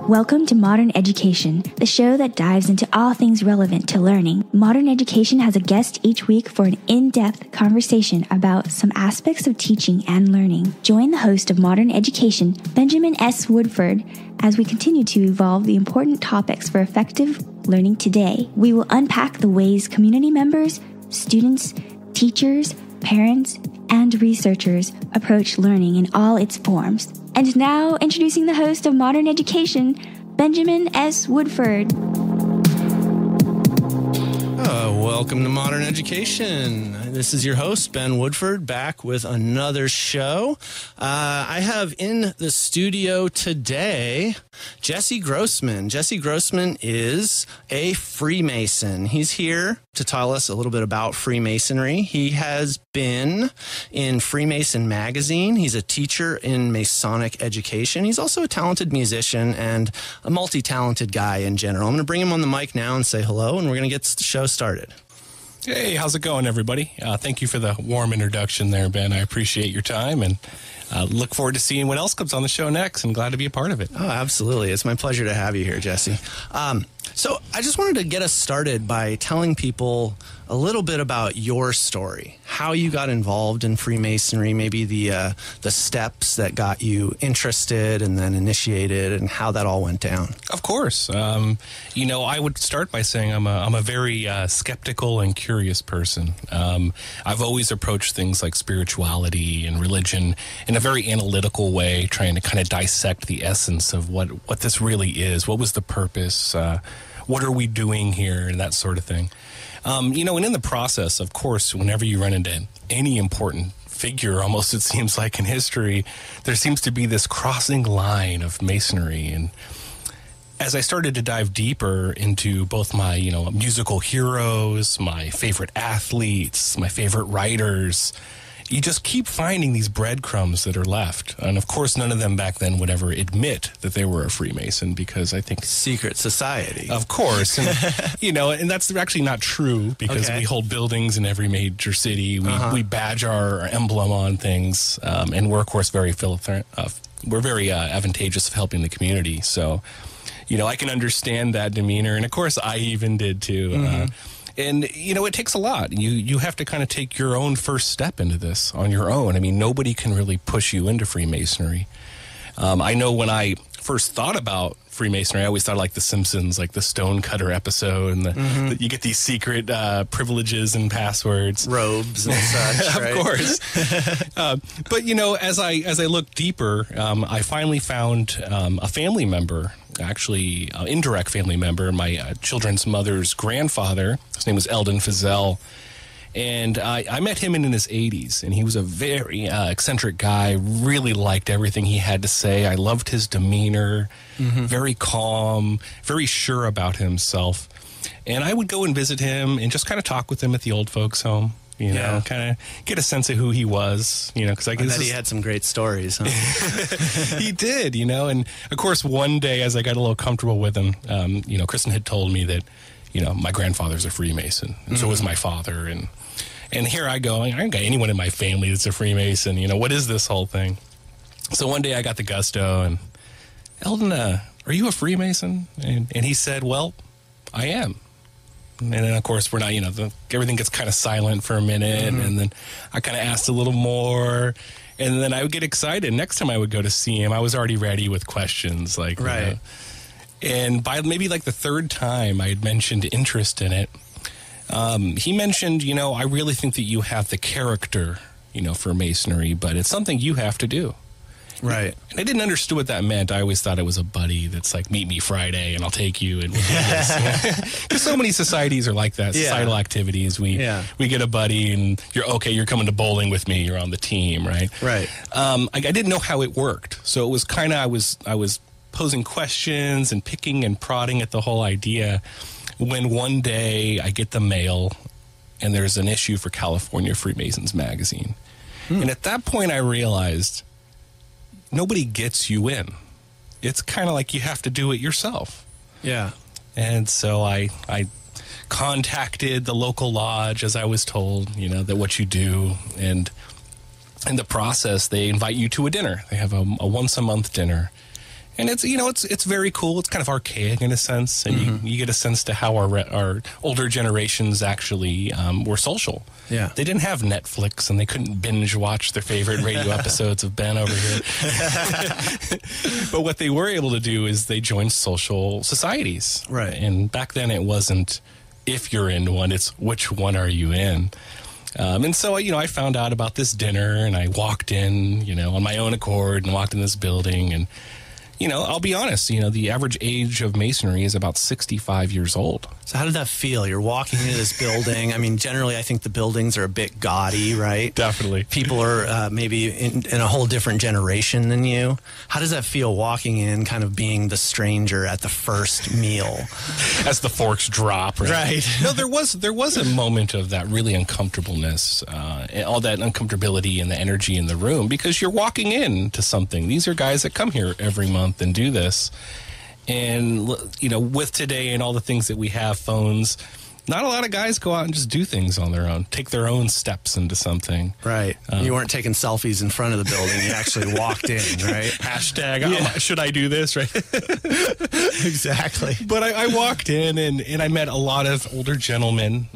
Welcome to Modern Education, the show that dives into all things relevant to learning. Modern Education has a guest each week for an in-depth conversation about some aspects of teaching and learning. Join the host of Modern Education, Benjamin S. Woodford, as we continue to evolve the important topics for effective learning today. We will unpack the ways community members, students, teachers, parents, and researchers approach learning in all its forms. And now, introducing the host of Modern Education, Benjamin S. Woodford. Welcome to Modern Education. This is your host, Ben Woodford, back with another show. I have in the studio today Jesse Grossman. Jesse Grossman is a Freemason. He's here to tell us a little bit about Freemasonry. He has been in Freemason magazine. He's a teacher in Masonic education. He's also a talented musician and a multi-talented guy in general. I'm going to bring him on the mic now and say hello, and we're going to get the show started. Hey, how's it going, everybody? Thank you for the warm introduction there, Ben. I appreciate your time and look forward to seeing what else comes on the show next, and glad to be a part of it. Oh, absolutely. It's my pleasure to have you here, Jesse. So I just wanted to get us started by telling people a little bit about your story, how you got involved in Freemasonry, maybe the steps that got you interested and then initiated, and how that all went down. Of course. I would start by saying I'm a very skeptical and curious person. I've always approached things like spirituality and religion in a very analytical way, trying to kind of dissect the essence of what this really is. What was the purpose? What are we doing here? And that sort of thing. And in the process, of course, whenever you run into any important figure, almost it seems like in history, there seems to be this crossing line of Masonry. And as I started to dive deeper into both my, musical heroes, my favorite athletes, my favorite writers, you just keep finding these breadcrumbs that are left. And of course, none of them back then would ever admit that they were a Freemason, because I think... Secret society. Of course. And, and that's actually not true, because we hold buildings in every major city. We badge our emblem on things. And we're, of course, very advantageous of helping the community. So, I can understand that demeanor. And of course, I even did too. And, it takes a lot. You have to kind of take your own first step into this on your own. I mean, nobody can really push you into Freemasonry. I know when I first thought about Freemasonry, I always thought like The Simpsons, like the Stonecutter episode, and you get these secret privileges and passwords. Robes and such, right? Of course. But, as I looked deeper, I finally found a family member, actually indirect family member, my children's mother's grandfather. His name was Eldon Fizell. And I met him in his 80s, and he was a very eccentric guy, really liked everything he had to say. I loved his demeanor, very calm, very sure about himself. And I would go and visit him and just kind of talk with him at the old folks' home, kind of get a sense of who he was, because I guess he had some great stories, huh? He did, and of course one day as I got a little comfortable with him, Kristen had told me that, my grandfather's a Freemason, and so was my father, and here I go, I don't got anyone in my family that's a Freemason, what is this whole thing? So one day I got the gusto, and Eldon, are you a Freemason? And he said, well, I am. And then, of course, we're not, everything gets kind of silent for a minute. And then I kind of asked a little more. And then I would get excited. Next time I would go to see him, I was already ready with questions. Right. And by maybe like the third time I had mentioned interest in it, he mentioned, I really think that you have the character, for Masonry, but it's something you have to do. Right. And I didn't understand what that meant. I always thought it was a buddy that's like, meet me Friday and I'll take you. And we'll do this. Because so many societies are like that. Societal activities. We get a buddy and you're coming to bowling with me. You're on the team, right? Right. I didn't know how it worked. So it was kind of, I was posing questions and picking and prodding at the whole idea, when one day I get the mail and there's an issue for California Freemasons magazine. And at that point I realized nobody gets you in. It's kind of like you have to do it yourself. Yeah. And so I contacted the local lodge, as I was told, that what you do. And in the process, they invite you to a dinner. They have a once-a-month dinner. And it's, you know, it's very cool. It's kind of archaic in a sense, and you get a sense to how our older generations actually were social. Yeah. They didn't have Netflix, and they couldn't binge watch their favorite radio episodes of Ben over here. But what they were able to do is they joined social societies. Right. And back then it wasn't if you're in one, it's which one are you in. And so, you know, I found out about this dinner, and I walked in, you know, on my own accord, and walked in this building, and you know, I'll be honest, you know, the average age of Masonry is about 65 years old. So how did that feel? You're walking into this building. I mean, generally, I think the buildings are a bit gaudy, right? Definitely. People are maybe in a whole different generation than you. How does that feel walking in, kind of being the stranger at the first meal? As the forks drop, right? Right. No, there was a moment of that really uncomfortableness, and all that uncomfortability and the energy in the room, because you're walking into something. These are guys that come here every month and do this. And, you know, with today and all the things that we have, phones, not a lot of guys go out and just do things on their own, take their own steps into something. Right. You weren't taking selfies in front of the building. You actually walked in, right? Hashtag, should I do this, right? Exactly. But I walked in, and I met a lot of older gentlemen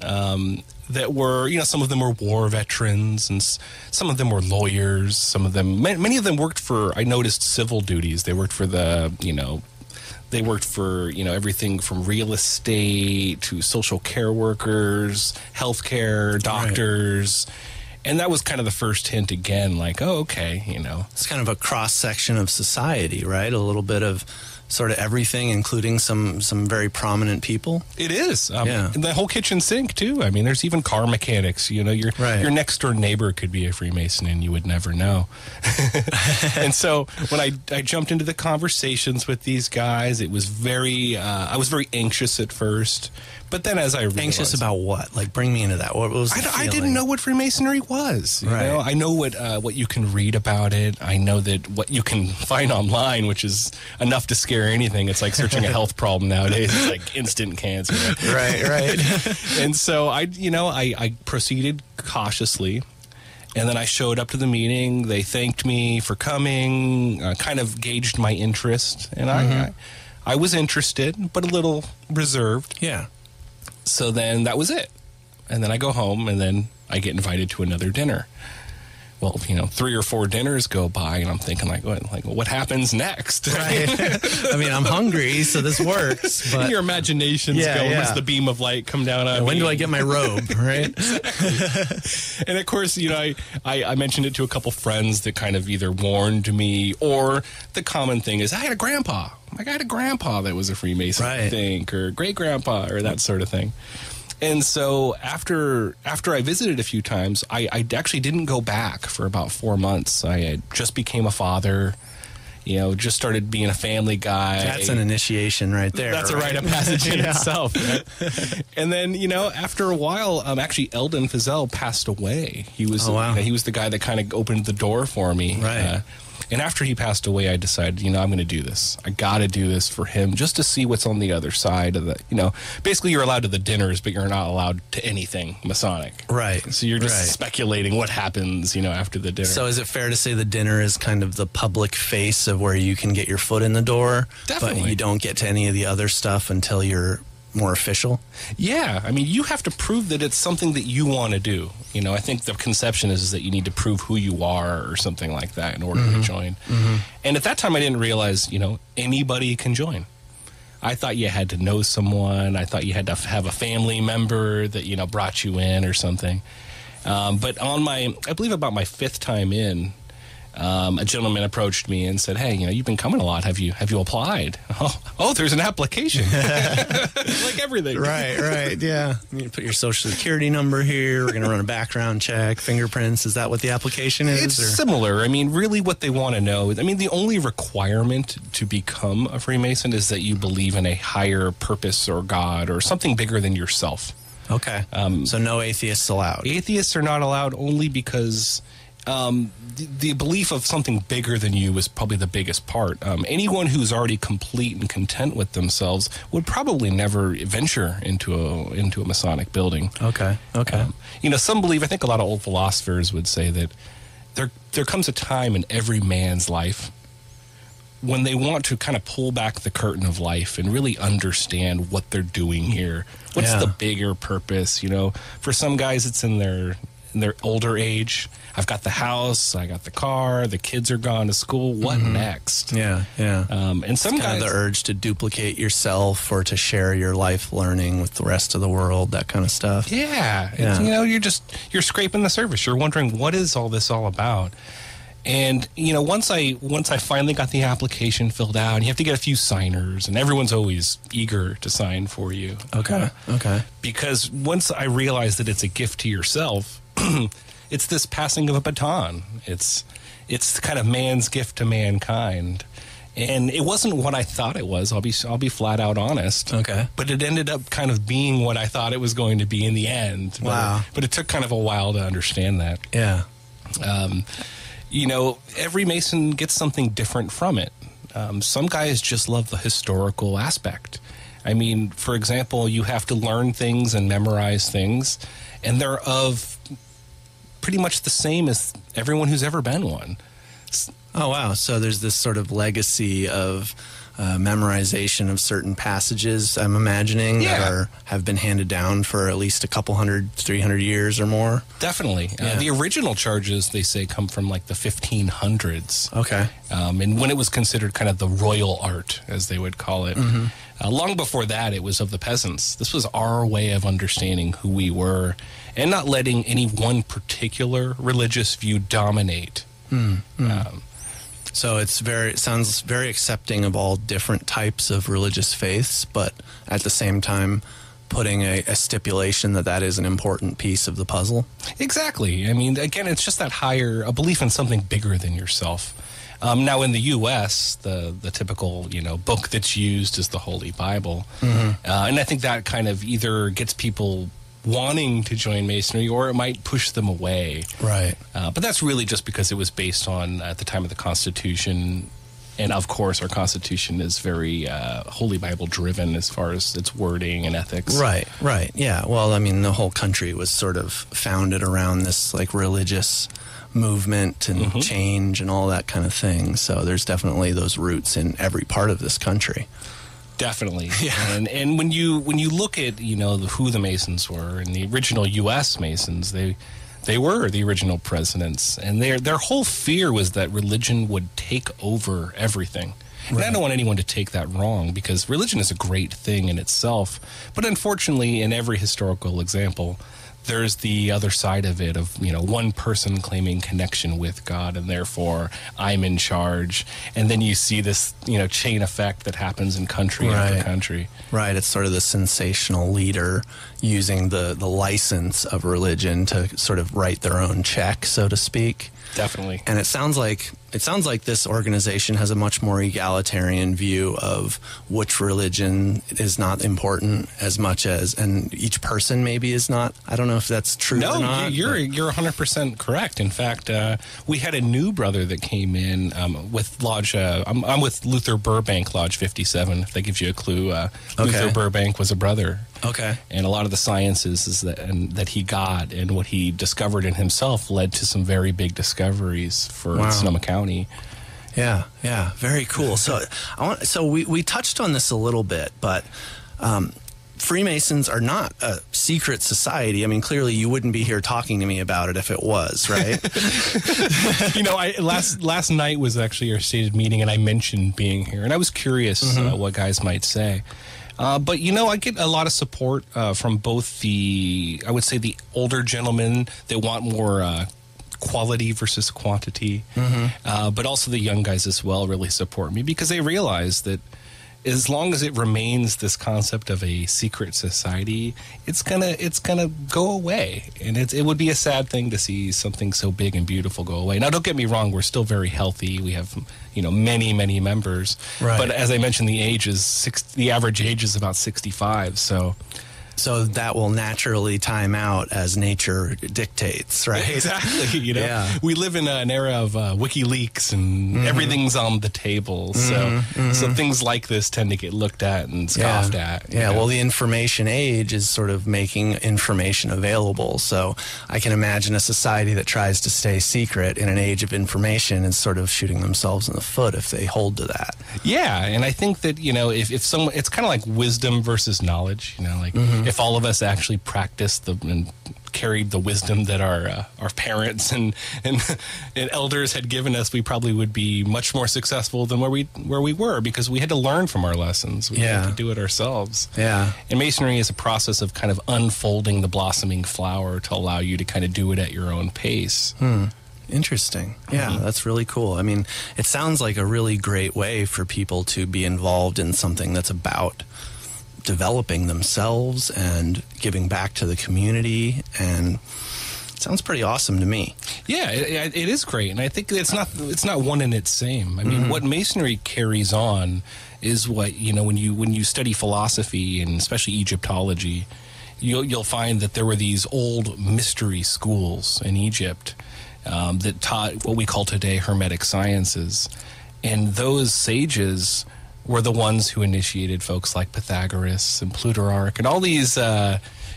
that were, you know, some of them were war veterans, and some of them were lawyers. Some of them, many of them worked for, I noticed, civil duties. They worked for everything from real estate to social care workers, healthcare, doctors. Right. And that was kind of the first hint again, like, oh, okay, you know. It's kind of a cross-section of society, right? A little bit of sort of everything, including some very prominent people. It is. Yeah. And the whole kitchen sink, too. I mean, there's even car mechanics. You know, your next-door neighbor could be a Freemason, and you would never know. And so when I jumped into the conversations with these guys, it was I was very anxious at first. But then as I realized... Anxious about what? Like, bring me into that. What was the feeling? I didn't know what Freemasonry was. You know? I know what you can read about it. I know that what you can find online, which is enough to scare anything. It's like searching a health problem nowadays. It's like instant cancer. Right. And so I proceeded cautiously. And then I showed up to the meeting. They thanked me for coming, kind of gauged my interest. And I was interested, but a little reserved. Yeah. So then that was it. And then I go home, and then I get invited to another dinner. Well, you know, 3 or 4 dinners go by, and I'm thinking, what happens next? Right. I mean, I'm hungry, so this works. But your imagination's going, when's the beam of light come down on me? When do I get my robe, right? Exactly. And, of course, you know, I mentioned it to a couple friends that kind of either warned me, or the common thing is, I had a grandpa. Like, I had a grandpa that was a Freemason, I think, or great-grandpa, or that sort of thing. And so after I visited a few times, I actually didn't go back for about 4 months. I had just became a father, you know, just started being a family guy. That's an initiation right there. That's a rite of passage in itself. Right? And then, you know, after a while, actually Eldon Fizel passed away. He was he was the guy that kind of opened the door for me. Right. And after he passed away, I decided, you know, I'm going to do this. I got to do this for him, just to see what's on the other side of the, you know, basically you're allowed to the dinners, but you're not allowed to anything Masonic. Right. So you're just speculating what happens, you know, after the dinner. So is it fair to say the dinner is kind of the public face of where you can get your foot in the door? Definitely. But you don't get to any of the other stuff until you're more official? Yeah. I mean, you have to prove that it's something that you want to do. You know, I think the conception is that you need to prove who you are or something like that in order to join. And at that time, I didn't realize, you know, anybody can join. I thought you had to know someone. I thought you had to have a family member that, you know, brought you in or something. But I believe about my 5th time in, a gentleman approached me and said, "Hey, you know, you've been coming a lot. Have you applied?" Oh, there's an application. Like everything. Right, yeah. You put your social security number here. We're going to run a background check, fingerprints. Is that what the application is? It's similar. I mean, really what they want to know, I mean, the only requirement to become a Freemason is that you believe in a higher purpose or God or something bigger than yourself. Okay. So no atheists allowed. Atheists are not allowed only because the belief of something bigger than you is probably the biggest part. Anyone who's already complete and content with themselves would probably never venture into a Masonic building. Okay. You know, some believe, I think a lot of old philosophers would say that there comes a time in every man's life when they want to kind of pull back the curtain of life and really understand what they're doing here. What's the bigger purpose? You know, for some guys, it's in their older age. I've got the house, I got the car, the kids are gone to school. What next? Yeah. And some it's kind guys, of the urge to duplicate yourself or to share your life learning with the rest of the world, that kind of stuff. Yeah. You know, you're scraping the surface. You're wondering, what is all this all about? And, you know, once I finally got the application filled out, and you have to get a few signers, and everyone's always eager to sign for you. Okay. Because once I realized that it's a gift to yourself, it's this passing of a baton. It's kind of man's gift to mankind. And it wasn't what I thought it was. I'll be flat out honest. Okay. But it ended up kind of being what I thought it was going to be in the end. Wow. But it took kind of a while to understand that. Yeah. You know, every Mason gets something different from it. Some guys just love the historical aspect. I mean, for example, you have to learn things and memorize things, and they're of pretty much the same as everyone who's ever been one. Oh, wow. So there's this sort of legacy of memorization of certain passages, I'm imagining, that have been handed down for at least a couple 300 years or more. Definitely. The original charges, they say, come from like the 1500s. Okay. And when it was considered kind of the royal art, as they would call it. Long before that, it was of the peasants. This was our way of understanding who we were and not letting any one particular religious view dominate. So it sounds very accepting of all different types of religious faiths, but at the same time putting a stipulation that is an important piece of the puzzle. Exactly. I mean, again, it's just a belief in something bigger than yourself. Now, in the U.S., the typical, book that's used is the Holy Bible. And I think that kind of either gets people wanting to join Masonry, or it might push them away. Right. But that's really just because it was based on, at the time of the Constitution, and of course our Constitution is very Holy Bible driven as far as its wording and ethics. Right. Yeah. Well, I mean, the whole country was sort of founded around this like religious movement and change and all that kind of thing. So there's definitely those roots in every part of this country. Definitely. Yeah. And when you look at, who the Masons were, and the original U.S. Masons, they were the original presidents, and their whole fear was that religion would take over everything. And I don't want anyone to take that wrong, because religion is a great thing in itself. But unfortunately, in every historical example, there's the other side of it of, one person claiming connection with God, and therefore I'm in charge. And then you see this, chain effect that happens in country after country. Right. It's sort of the sensational leader using the license of religion to sort of write their own check, so to speak. Definitely. And it sounds like this organization has a much more egalitarian view of which religion is not important as much as, and each person maybe is not. I don't know if that's true or not. No, you're 100% correct. In fact, we had a new brother that came in with Lodge. I'm with Luther Burbank, Lodge 57. If that gives you a clue, Luther Burbank was a brother. Okay. And a lot of the sciences that he got and what he discovered in himself led to some very big discoveries for Sonoma County. Yeah, very cool. So we touched on this a little bit, but Freemasons are not a secret society. I mean, clearly you wouldn't be here talking to me about it if it was, right? Last night was actually our stated meeting, and I mentioned being here, and I was curious what guys might say. But, I get a lot of support from both the older gentlemen that want more quality versus quantity, but also the young guys as well really support me, because they realize that as long as it remains this concept of a secret society, it's gonna go away, and it would be a sad thing to see something so big and beautiful go away. Now, don't get me wrong, we're still very healthy. We have many members, but as I mentioned, the average age is about 65. So So that will naturally time out as nature dictates, right? Exactly. You know, Yeah. we live in an era of WikiLeaks and everything's on the table. So things like this tend to get looked at and scoffed at. Yeah, you know? well, the information age is sort of making information available. So I can imagine a society that tries to stay secret in an age of information is sort of shooting themselves in the foot if they hold to that. Yeah, and I think that, you know, if someone, it's kind of like wisdom versus knowledge, you know, like if all of us actually practiced and carried the wisdom that our parents and elders had given us, we probably would be much more successful than where we were, because we had to learn from our lessons. We had to do it ourselves. Yeah. And Masonry is a process of kind of unfolding the blossoming flower to allow you to kind of do it at your own pace. Interesting. Yeah, that's really cool. I mean, it sounds like a really great way for people to be involved in something that's about developing themselves and giving back to the community, and it sounds pretty awesome to me. Yeah, it is great, and I think it's not one and its same. I mean, what Masonry carries on is what, you know, when you study philosophy and especially Egyptology, you'll find that there were these old mystery schools in Egypt that taught what we call today Hermetic sciences, and those sages were the ones who initiated folks like Pythagoras and Plutarch and all these,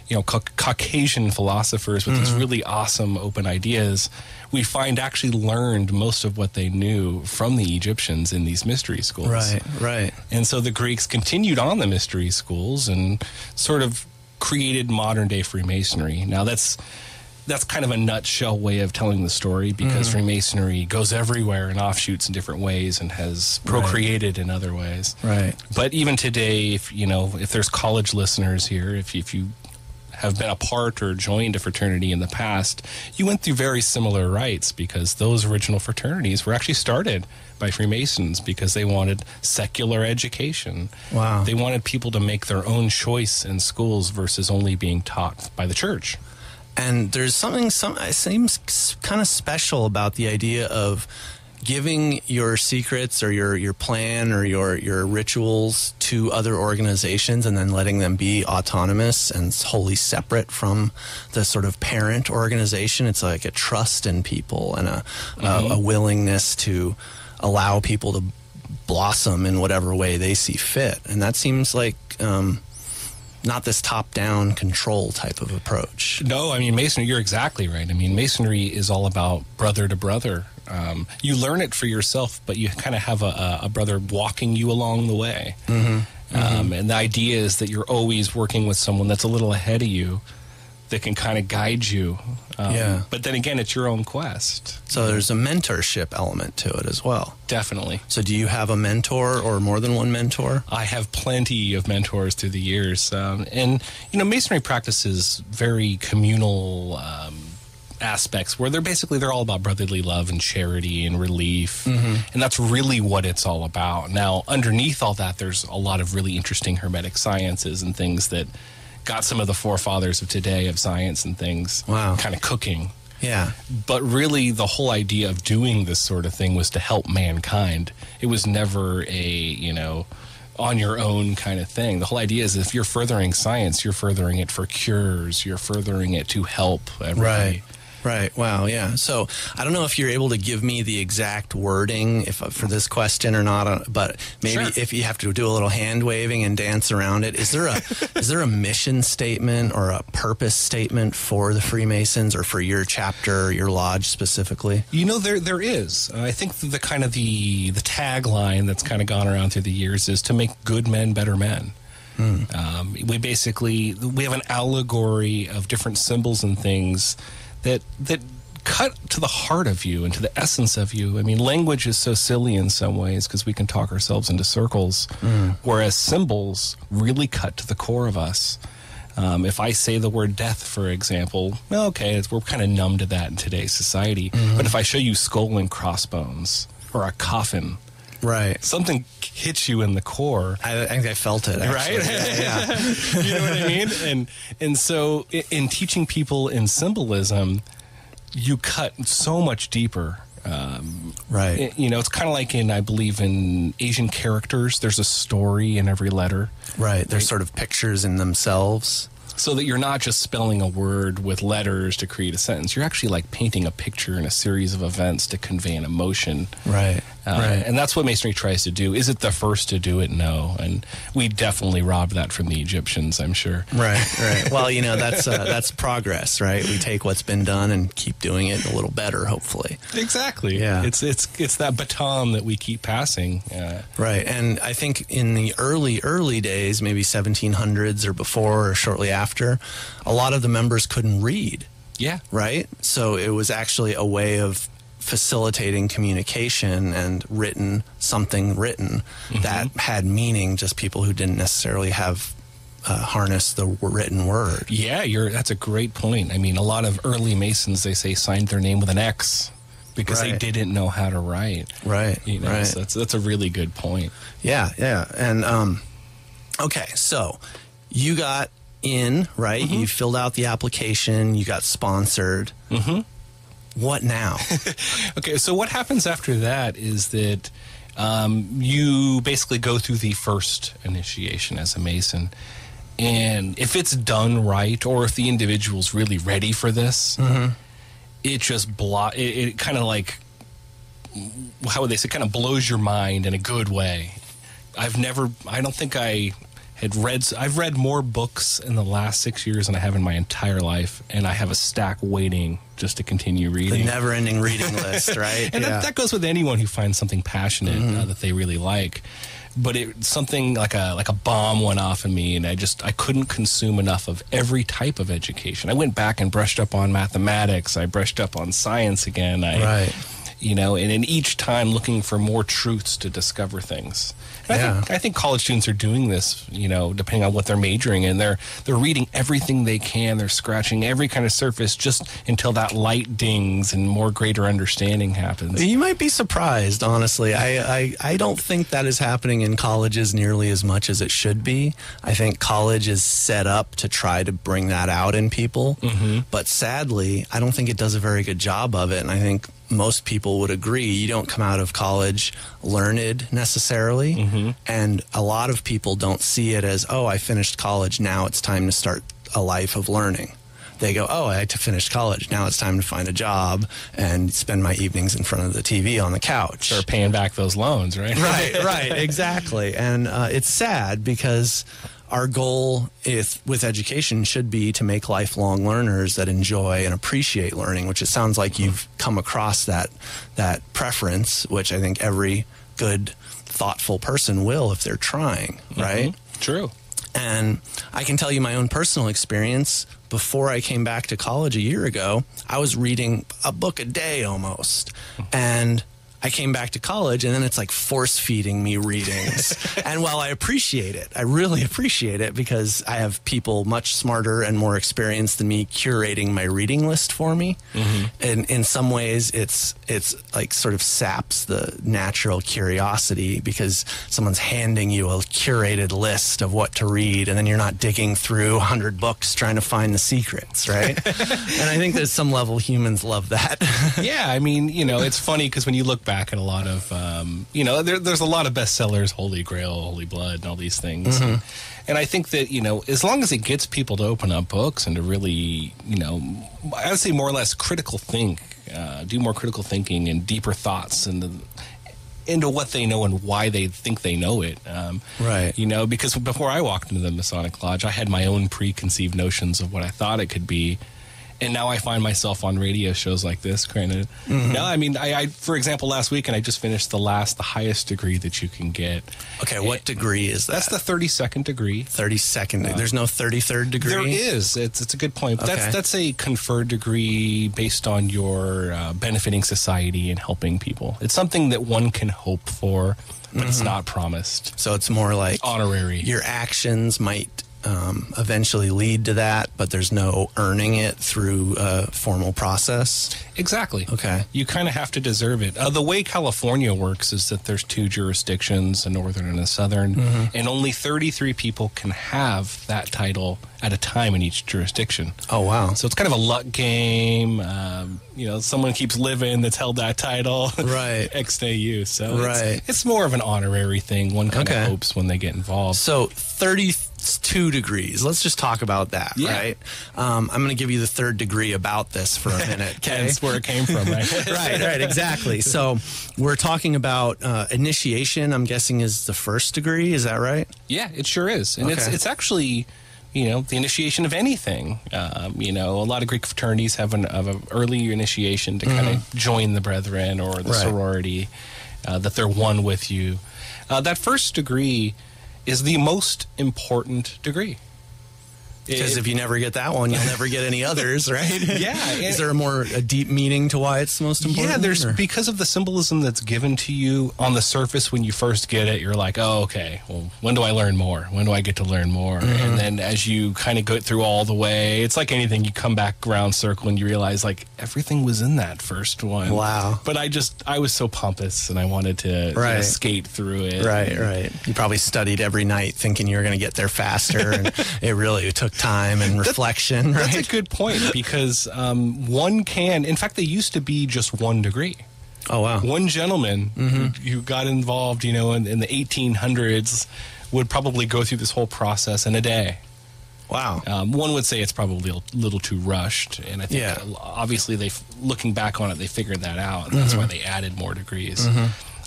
Caucasian philosophers with these really awesome open ideas. We find actually learned most of what they knew from the Egyptians in these mystery schools. Right. And so the Greeks continued on the mystery schools and sort of created modern-day Freemasonry. Now, that's kind of a nutshell way of telling the story, because Freemasonry goes everywhere and offshoots in different ways and has procreated in other ways. Right. But even today, if there's college listeners here, if you have been a part or joined a fraternity in the past, you went through very similar rites, because those original fraternities were actually started by Freemasons because they wanted secular education. Wow. They wanted people to make their own choice in schools versus only being taught by the church. And there's it seems kind of special about the idea of giving your secrets or your plan or your rituals to other organizations and then letting them be autonomous and wholly separate from the sort of parent organization. It's like a trust in people and a willingness to allow people to blossom in whatever way they see fit. And that seems like not this top-down control type of approach. No, I mean, Masonry, you're exactly right. I mean, Masonry is all about brother to brother. You learn it for yourself, but you kind of have a brother walking you along the way. And the idea is that you're always working with someone that's a little ahead of you that can kind of guide you. But then again, it's your own quest. So there's a mentorship element to it as well. Definitely. So do you have a mentor or more than one mentor? I have plenty of mentors through the years. And, Masonry practices very communal aspects where they're all about brotherly love and charity and relief. And that's really what it's all about. Now, underneath all that, there's a lot of really interesting Hermetic sciences and things that got some of the forefathers of today of science and things kind of cooking. Yeah. But really, the whole idea of doing this sort of thing was to help mankind. It was never a, on your own kind of thing. The whole idea is if you're furthering science, you're furthering it for cures. You're furthering it to help everybody. Right. Wow. Yeah. So I don't know if you're able to give me the exact wording for this question or not, but maybe if you have to do a little hand waving and dance around it, is there a mission statement or a purpose statement for the Freemasons or for your chapter or your lodge specifically? There is. I think the kind of the tagline that's kind of gone around through the years is to make good men better men. We have an allegory of different symbols and things that cut to the heart of you and to the essence of you. I mean, language is so silly in some ways because we can talk ourselves into circles, whereas symbols really cut to the core of us. If I say the word death, for example, we're kind of numb to that in today's society. But if I show you skull and crossbones or a coffin, something hits you in the core. I think I felt it, actually. Right? Yeah. You know what I mean? And so in teaching people in symbolism, you cut so much deeper. It's kind of like I believe in Asian characters, there's a story in every letter. Right. There's sort of pictures in themselves. so that you're not just spelling a word with letters to create a sentence. You're actually like painting a picture in a series of events to convey an emotion. Right. Right. And that's what Masonry tries to do. Is it the first to do it? No. And we definitely robbed that from the Egyptians, I'm sure. Right. Well, that's progress, right? We take what's been done and keep doing it a little better, hopefully. Exactly. Yeah. It's that baton that we keep passing. Right. And I think in the early days, maybe 1700s or before or shortly after, a lot of the members couldn't read. Yeah. Right? So it was actually a way of facilitating communication and something written that had meaning, just people who didn't necessarily have harnessed the written word. Yeah, that's a great point. I mean, a lot of early Masons, they say, signed their name with an X because they didn't know how to write. Right. Right. So that's a really good point. Yeah. And okay, so you got in, right? You filled out the application, you got sponsored. What now? Okay, so what happens after that is that you basically go through the first initiation as a Mason. And if it's done right, or if the individual's really ready for this, it just it kind of like, how would they say, kind of blows your mind in a good way. I've read more books in the last 6 years than I have in my entire life, and I have a stack waiting just to continue reading. The never-ending reading list, right? And that goes with anyone who finds something passionate that they really like. But something like a bomb went off in me, and I couldn't consume enough of every type of education. I went back and brushed up on mathematics. I brushed up on science again. Right. And in each time looking for more truths to discover things. And I think college students are doing this, depending on what they're majoring in. They're reading everything they can. They're scratching every kind of surface just until that light dings and more greater understanding happens. You might be surprised, honestly. I don't think that is happening in colleges nearly as much as it should be. I think college is set up to try to bring that out in people. But sadly, I don't think it does a very good job of it. And I think most people would agree you don't come out of college learned necessarily, and a lot of people don't see it as, I finished college, now it's time to start a life of learning. They go, I had to finish college, now it's time to find a job and spend my evenings in front of the TV on the couch. Start paying back those loans, right? Right, exactly. And it's sad because our goal with education should be to make lifelong learners that enjoy and appreciate learning, which it sounds like you've come across that preference, which I think every good, thoughtful person will if they're trying, right? True. And I can tell you my own personal experience. Before I came back to college a year ago, I was reading a book a day almost. And I came back to college, and then it's like force-feeding me readings. And while I appreciate it, I really appreciate it because I have people much smarter and more experienced than me curating my reading list for me. And in some ways, it's like sort of saps the natural curiosity because someone's handing you a curated list of what to read, and then you're not digging through 100 books trying to find the secrets, right? And I think that at some level, humans love that. Yeah, I mean, it's funny because when you look back at a lot of, there's a lot of bestsellers, Holy Grail, Holy Blood, and all these things. And I think that, as long as it gets people to open up books and to really, I would say more or less critical think, do more critical thinking and deeper thoughts into what they know and why they think they know it. Right. Because before I walked into the Masonic Lodge, I had my own preconceived notions of what I thought it could be. And now I find myself on radio shows like this, granted. No, I mean, I for example, last week, and I just finished the highest degree that you can get. Okay, what degree is that? That's the 32nd degree. 32nd. There's no 33rd degree? There is. It's a good point. But Okay. that's a conferred degree based on your benefiting society and helping people. It's something that one can hope for, but it's not promised. So it's more like honorary. Your actions might eventually lead to that, but there's no earning it through a formal process. Exactly. Okay. You kind of have to deserve it. The way California works is that there's two jurisdictions, a northern and a southern, and only 33 people can have that title at a time in each jurisdiction. Oh, wow. So it's kind of a luck game. Someone keeps living that's held that title. Right. XAU. So right. it's more of an honorary thing. One kind of hopes when they get involved. So 33 It's 2 degrees. Let's just talk about that, right? I'm going to give you the 3rd degree about this for a minute. Okay? That's where it came from, right? right, exactly. So we're talking about initiation, I'm guessing is the 1st degree. Is that right? Yeah, it sure is. And it's actually, the initiation of anything. A lot of Greek fraternities have an early initiation to kind of join the brethren or the sorority, that they're one with you. That 1st degree is the most important degree. Because if you never get that one, you'll never get any others, right? Yeah. Is there a deep meaning to why it's the most important? Yeah, because of the symbolism that's given to you on the surface when you first get it, you're like, oh, okay, well, when do I learn more? When do I get to learn more? And then as you kind of go through all the way, it's like anything, you come back round circle and you realize, like, everything was in that first one. Wow. But I was so pompous and I wanted to skate through it. Right. You probably studied every night thinking you were going to get there faster, and it really took time and reflection, right? That's a good point, because in fact, they used to be just 1 degree. Oh, wow. One gentleman who got involved, in the 1800s would probably go through this whole process in a day. Wow. One would say it's probably a little too rushed, and I think obviously looking back on it, they figured that out, and that's why they added more degrees.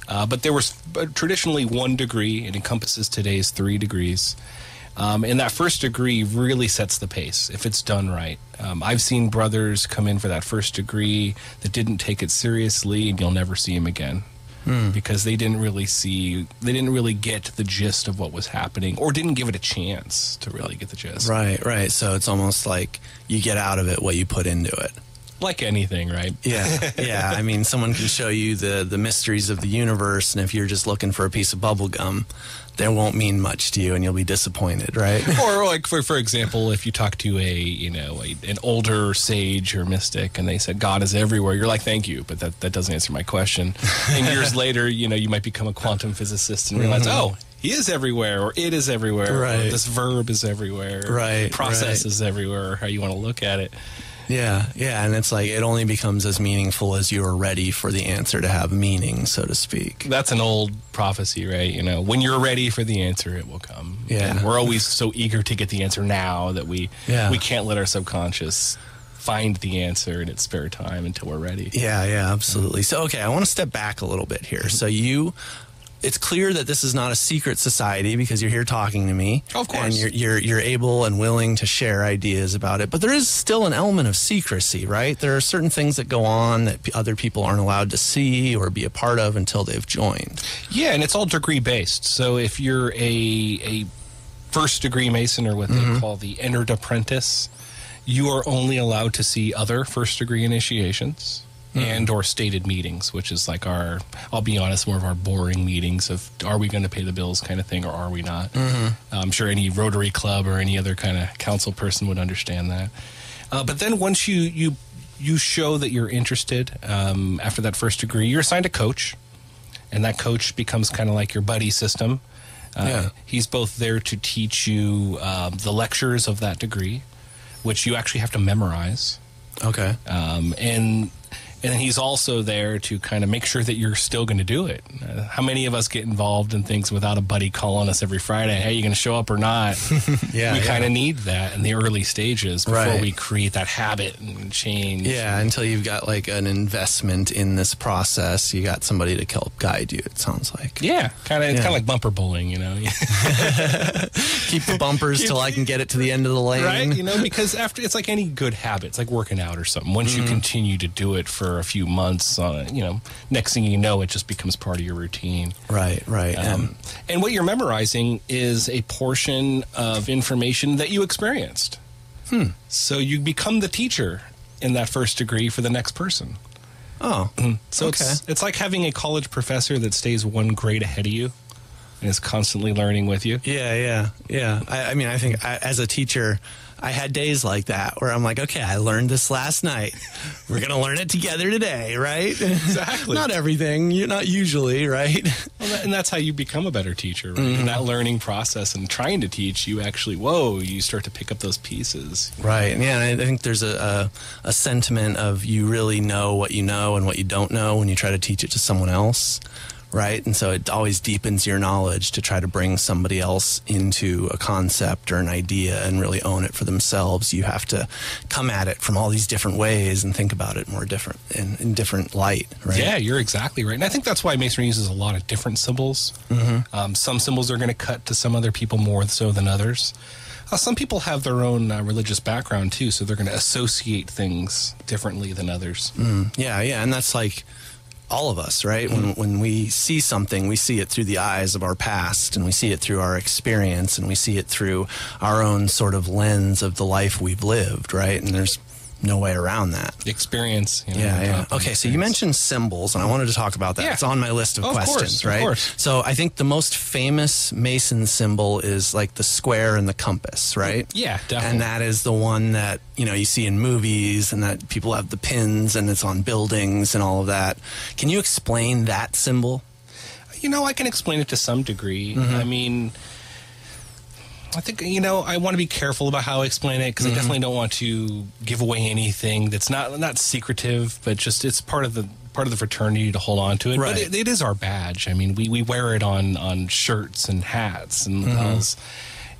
But there was traditionally 1 degree. It encompasses today's 3 degrees. And that 1st degree really sets the pace if it's done right. I've seen brothers come in for that 1st degree that didn't take it seriously, and you'll never see them again. Because they didn't really get the gist of what was happening, or didn't give it a chance to really get the gist. Right. So it's almost like you get out of it what you put into it. Like anything, right? Yeah. I mean, someone can show you the mysteries of the universe, and if you're just looking for a piece of bubble gum, that won't mean much to you, and you'll be disappointed, right? Or like, for example, if you talk to an older sage or mystic, and they said God is everywhere, you're like, thank you, but that doesn't answer my question. And years later, you might become a quantum physicist and realize, oh, he is everywhere, or it is everywhere, or this verb is everywhere, process is everywhere, how you want to look at it. Yeah, and it's like it only becomes as meaningful as you are ready for the answer to have meaning, so to speak. That's an old prophecy, right? When you're ready for the answer, it will come. Yeah. And we're always so eager to get the answer now that we can't let our subconscious find the answer in its spare time until we're ready. Yeah, absolutely. So, okay, I want to step back a little bit here. So it's clear that this is not a secret society because you're here talking to me. Of course. And you're able and willing to share ideas about it. But there is still an element of secrecy, right? There are certain things that go on that other people aren't allowed to see or be a part of until they've joined. Yeah, and it's all degree-based. So if you're a 1st degree Mason, or what they call the entered apprentice, you are only allowed to see other 1st degree initiations. And or stated meetings, which is like I'll be honest, more of our boring meetings of are we going to pay the bills kind of thing, or are we not? I'm sure any Rotary Club or any other kind of council person would understand that. But then once you show that you're interested, after that 1st degree, you're assigned a coach, and that coach becomes kind of like your buddy system. He's both there to teach you the lectures of that degree, which you actually have to memorize. Okay. And then he's also there to kind of make sure that you're still going to do it. How many of us get involved in things without a buddy calling us every Friday, hey, you going to show up or not? We kind of need that in the early stages before we create that habit and change. Yeah, until you've got like an investment in this process, you got somebody to help guide you, it sounds like. Yeah, kind of like bumper bullying, Keep the bumpers till I can get it to the end of the lane. Right, because after, it's like any good habit. It's like working out or something. Once you continue to do it for a few months, next thing you know, it just becomes part of your routine. Right. And what you're memorizing is a portion of information that you experienced. So you become the teacher in that 1st degree for the next person. Oh, so it's like having a college professor that stays 1 grade ahead of you and is constantly learning with you. Yeah. I mean, I think as a teacher, I had days like that where I'm like, okay, I learned this last night. We're going to learn it together today, right? Exactly. Not everything. Not usually, right? Well, and that's how you become a better teacher, right? In that learning process and trying to teach, you actually, you start to pick up those pieces. Right. Yeah, and I think there's a sentiment of you really know what you know and what you don't know when you try to teach it to someone else. right? And so it always deepens your knowledge to try to bring somebody else into a concept or an idea and really own it for themselves. You have to come at it from all these different ways and think about it more different in different light, right? Yeah, you're exactly right. And I think that's why Masonry uses a lot of different symbols. Some symbols are going to cut to some other people more so than others. Some people have their own religious background too, so they're going to associate things differently than others. Yeah, and that's like all of us, right? When we see something, we see it through the eyes of our past, and we see it through our experience, and we see it through our own sort of lens of the life we've lived, right? And there's no way around that. Experience. Yeah. Okay, so you mentioned symbols, and I wanted to talk about that. Yeah. It's on my list of questions, right? Of course. So I think the most famous Mason symbol is like the square and the compass, right? Yeah, definitely. And that is the one that, you see in movies, and that people have the pins, and it's on buildings and all of that. Can you explain that symbol? I can explain it to some degree. I mean, I think, I want to be careful about how I explain it, because I definitely don't want to give away anything that's not secretive, but just it's part of the fraternity to hold on to it. Right. But it is our badge. I mean, we wear it on shirts and hats and lapels.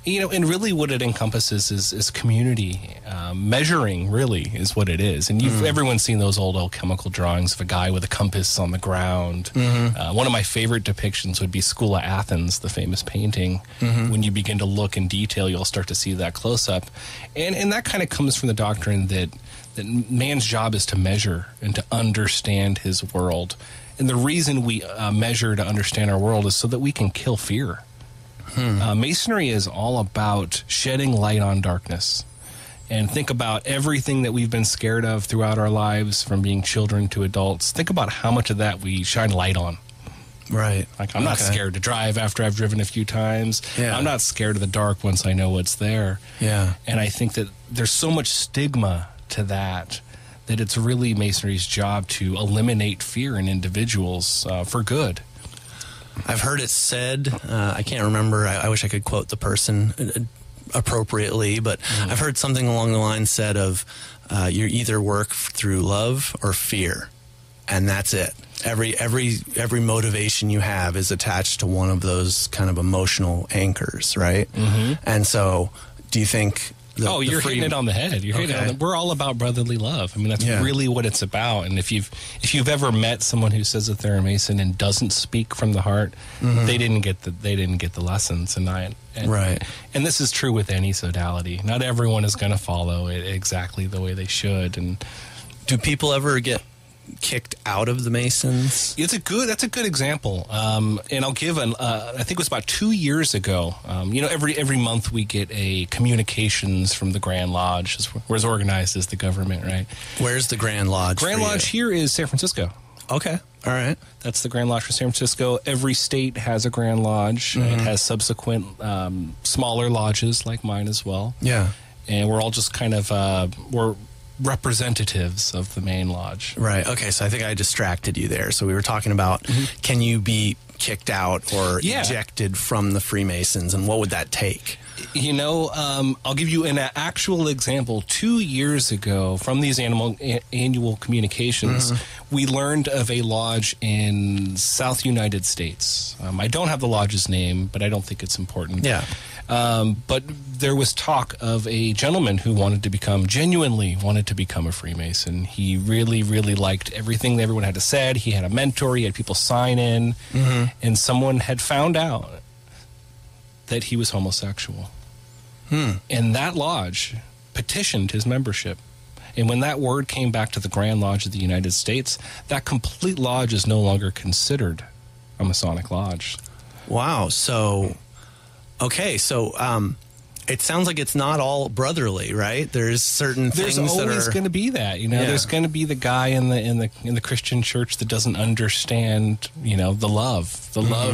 And really what it encompasses is community. Measuring really is what it is. And everyone's seen those old alchemical drawings of a guy with a compass on the ground. One of my favorite depictions would be School of Athens, the famous painting. When you begin to look in detail, you'll start to see that close-up. And that kind of comes from the doctrine that man's job is to measure and to understand his world. And the reason we measure to understand our world is so that we can kill fear. Masonry is all about shedding light on darkness. And think about everything that we've been scared of throughout our lives, from being children to adults. Think about how much of that we shine light on. Right. Like, I'm not scared to drive after I've driven a few times. Yeah. I'm not scared of the dark once I know what's there. Yeah. And I think that there's so much stigma to that it's really Masonry's job to eliminate fear in individuals for good. I've heard it said, I can't remember, I wish I could quote the person appropriately, but I've heard something along the lines said of, you either work through love or fear, and that's it. Every motivation you have is attached to one of those kind of emotional anchors, right? And so, do you think... you're hitting it on the head. You're hitting it on we're all about brotherly love. I mean, that's really what it's about. And if you've ever met someone who says that they're a Mason and doesn't speak from the heart, they didn't get the lessons. Right. And this is true with any sodality. Not everyone is going to follow it exactly the way they should. And do people ever get kicked out of the Masons? That's a good example. And I'll give I think it was about 2 years ago. Every month we get a communications from the Grand Lodge. We're as organized as the government, right? Where's the Grand Lodge? Grand Lodge here is San Francisco. Okay. All right. That's the Grand Lodge for San Francisco. Every state has a Grand Lodge. It has subsequent smaller lodges like mine as well. Yeah. And we're all just kind of we're representatives of the main lodge. Right. Okay. So I think I distracted you there. So we were talking about, can you be kicked out or ejected from the Freemasons, and what would that take? I'll give you an actual example. 2 years ago, from these annual communications, we learned of a lodge in South United States. I don't have the lodge's name, but I don't think it's important. Yeah. But there was talk of a gentleman who genuinely wanted to become a Freemason. He really, really liked everything that everyone had to say. He had a mentor. He had people sign in. And someone had found out that he was homosexual. And that lodge petitioned his membership. And when that word came back to the Grand Lodge of the United States, that complete lodge is no longer considered a Masonic lodge. Wow. So... Okay, so it sounds like it's not all brotherly, right? There's certain things that are... There's always going to be that, There's going to be the guy in the Christian church that doesn't understand, the love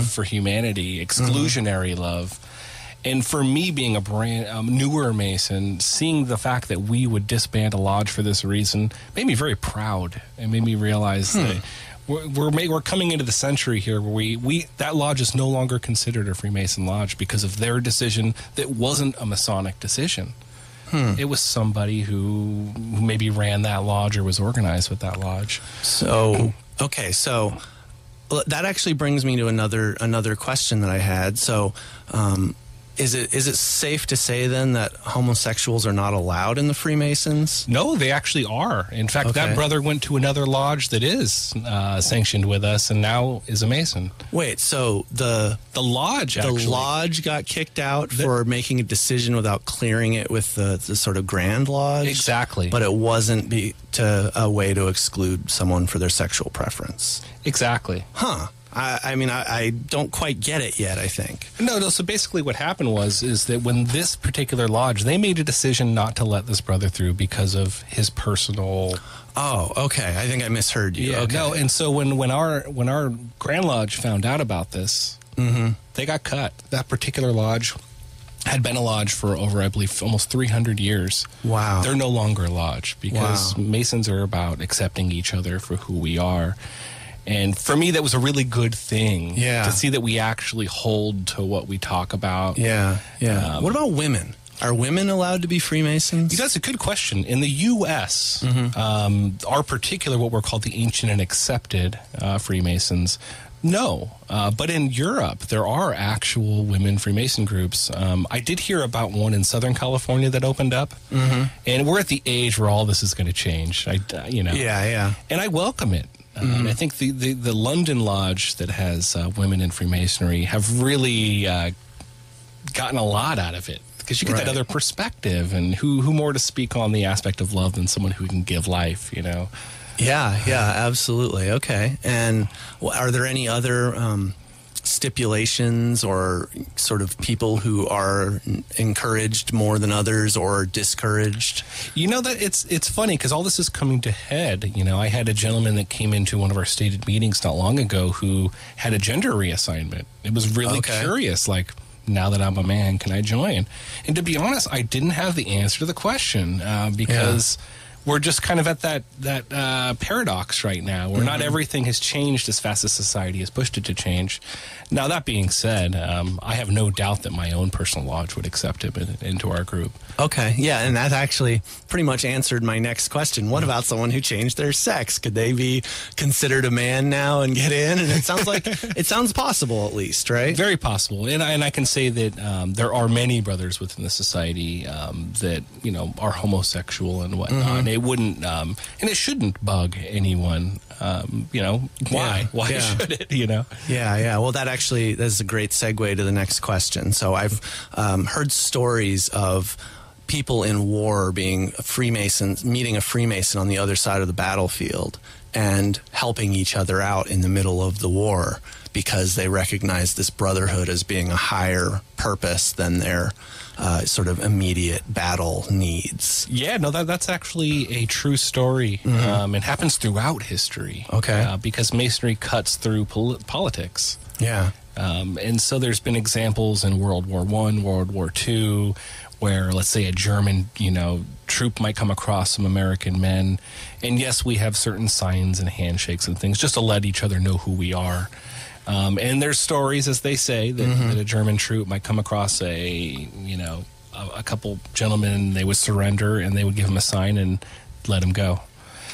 for humanity, exclusionary love. And for me, being a brand newer Mason, seeing the fact that we would disband a lodge for this reason made me very proud. It made me realize that we're coming into the century here where that lodge is no longer considered a Freemason lodge because of their decision that wasn't a Masonic decision. It was somebody who maybe ran that lodge or was organized with that lodge. So, okay, so Well, that actually brings me to another question that I had. So, is it safe to say then that homosexuals are not allowed in the Freemasons? No, they actually are. In fact, that brother went to another lodge that is sanctioned with us and now is a Mason. Wait, so the lodge got kicked out for making a decision without clearing it with the sort of Grand Lodge? Exactly. But it wasn't a way to exclude someone for their sexual preference? Exactly. Huh. I don't quite get it yet, I think. No, so basically what happened is that when this particular lodge, they made a decision not to let this brother through because of his personal... Oh, okay. I think I misheard you. Yeah, okay. no, and so when our Grand Lodge found out about this, they got cut. That particular lodge had been a lodge for over, I believe, almost 300 years. Wow. They're no longer a lodge because Masons are about accepting each other for who we are. And for me, that was a really good thing to see that we actually hold to what we talk about. Yeah. What about women? Are women allowed to be Freemasons? That's a good question. In the U.S., our particular, what we're called the ancient and accepted Freemasons, no. But in Europe, there are actual women Freemason groups. I did hear about one in Southern California that opened up. And we're at the age where all this is going to change. Yeah. And I welcome it. And I think the London Lodge that has women in Freemasonry have really gotten a lot out of it because you get that other perspective, and who more to speak on the aspect of love than someone who can give life, you know? Yeah, absolutely. Okay. And are there any other stipulations or sort of people who are encouraged more than others or discouraged? You know, that it's funny because all this is coming to head. You know, I had a gentleman that came into one of our stated meetings not long ago who had a gender reassignment. It was really curious, like, now that I'm a man, can I join? And to be honest, I didn't have the answer to the question because we're just kind of at that paradox right now where not everything has changed as fast as society has pushed it to change. Now, that being said, I have no doubt that my own personal lodge would accept him into our group. Okay. Yeah, and that actually pretty much answered my next question. What about someone who changed their sex? Could they be considered a man now and get in? And it sounds like it sounds possible, at least, right? Very possible. And I can say that there are many brothers within the society that, you know, are homosexual and whatnot. And it wouldn't, and it shouldn't bug anyone. You know, why? Why should it, you know? Yeah. Well, that's a great segue to the next question. So I've heard stories of people in war being Freemasons, meeting a Freemason on the other side of the battlefield and helping each other out in the middle of the war because they recognize this brotherhood as being a higher purpose than their sort of immediate battle needs. Yeah, no, that's actually a true story. It happens throughout history. Okay. Because Masonry cuts through politics. Yeah. And so there's been examples in World War I, World War II, where, let's say, a German, you know, troop might come across some American men. And yes, we have certain signs and handshakes and things just to let each other know who we are. And there's stories, as they say, that a German troop might come across a couple gentlemen, they would surrender and they would give him a sign and let him go.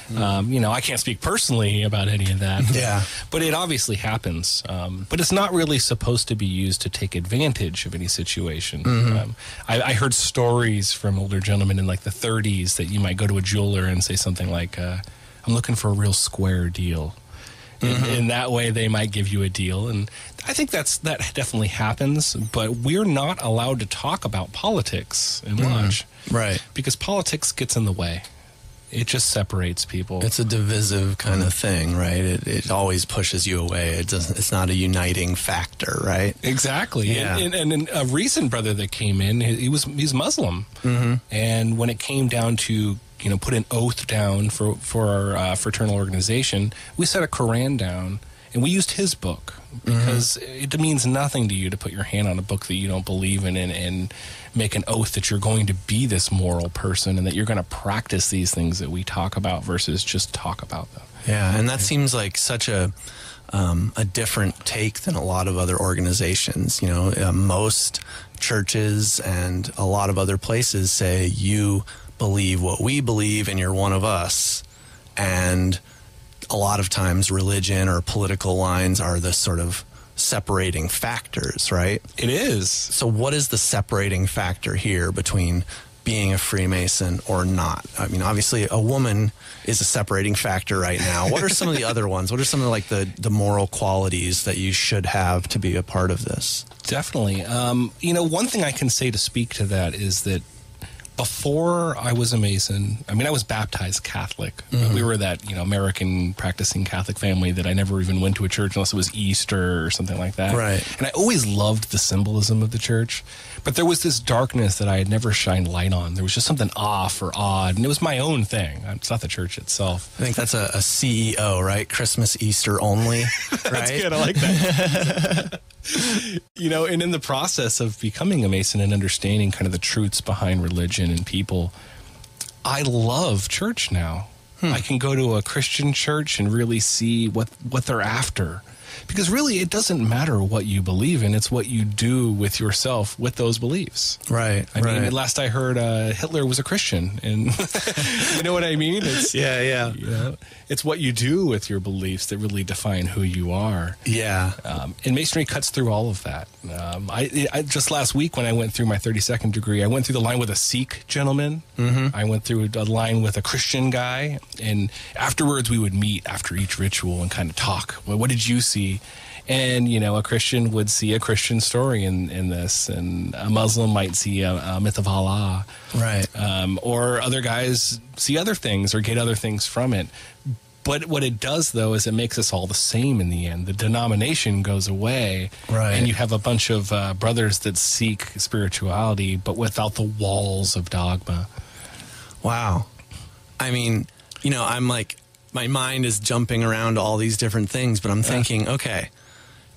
You know, I can't speak personally about any of that. But it obviously happens. But it's not really supposed to be used to take advantage of any situation. I heard stories from older gentlemen in like the 30s that you might go to a jeweler and say something like, I'm looking for a real square deal. In that way, they might give you a deal. And I think that definitely happens. But we're not allowed to talk about politics in lodge. Right. Because politics gets in the way. It just separates people. It's a divisive kind of thing, right? It always pushes you away. It's not a uniting factor, right? Exactly. Yeah. And a recent brother that came in, he's Muslim. And when it came down to, you know, put an oath down for our fraternal organization, we set a Quran down and we used his book because it means nothing to you to put your hand on a book that you don't believe in and make an oath that you're going to be this moral person and that you're going to practice these things that we talk about versus just talk about them. Yeah, and that seems like such a different take than a lot of other organizations. You know, most churches and a lot of other places say you believe what we believe and you're one of us. And a lot of times religion or political lines are the sort of separating factors, right? It is. So what is the separating factor here between being a Freemason or not? I mean, obviously a woman is a separating factor right now. What are some of the other ones? What are some of like the moral qualities that you should have to be a part of this? Definitely. One thing I can say to speak to that is that before I was a Mason, I mean, I was baptized Catholic. Mm-hmm. We were that, American practicing Catholic family that I never even went to a church unless it was Easter or something like that. Right. And I always loved the symbolism of the church. But there was this darkness that I had never shined light on. There was just something off or odd, and it was my own thing. It's not the church itself. I think that's a CEO, right? Christmas, Easter only, right? That's good. I like that. And in the process of becoming a Mason and understanding kind of the truths behind religion and people, I love church now. I can go to a Christian church and really see what they're after. Because really, it doesn't matter what you believe in. It's what you do with yourself with those beliefs. Right. I mean, last I heard, Hitler was a Christian. And you know what I mean? It's, yeah. It's what you do with your beliefs that really define who you are. Yeah. And Masonry cuts through all of that. I just last week when I went through my 32nd degree, I went through the line with a Sikh gentleman. Mm-hmm. I went through a line with a Christian guy. And afterwards, we would meet after each ritual and kind of talk. Well, what did you see? And, a Christian would see a Christian story in this, and a Muslim might see a myth of Allah. Right. Or other guys see other things or get other things from it. But what it does, though, is it makes us all the same in the end. The denomination goes away, right, and you have a bunch of brothers that seek spirituality, but without the walls of dogma. Wow. I mean, I'm like, my mind is jumping around to all these different things, but I'm thinking, okay,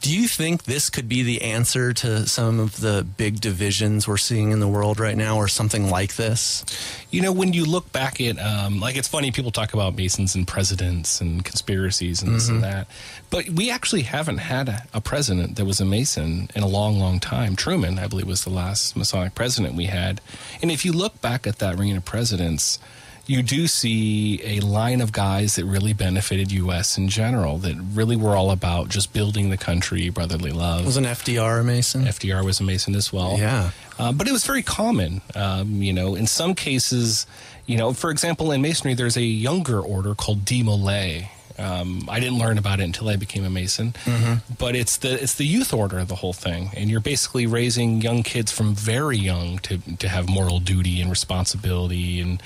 do you think this could be the answer to some of the big divisions we're seeing in the world right now, or something like this? When you look back at, it's funny, people talk about Masons and presidents and conspiracies and this and that, but we actually haven't had a president that was a Mason in a long, long time. Truman, I believe, was the last Masonic president we had. And if you look back at that reign of presidents, you do see a line of guys that really benefited U.S. in general, that really were all about just building the country, brotherly love. Wasn't FDR a Mason? FDR was a Mason as well. Yeah. But it was very common. In some cases, for example, in Masonry, there's a younger order called De Molay. I didn't learn about it until I became a Mason, but it's the youth order of the whole thing, and you're basically raising young kids from very young to have moral duty and responsibility. And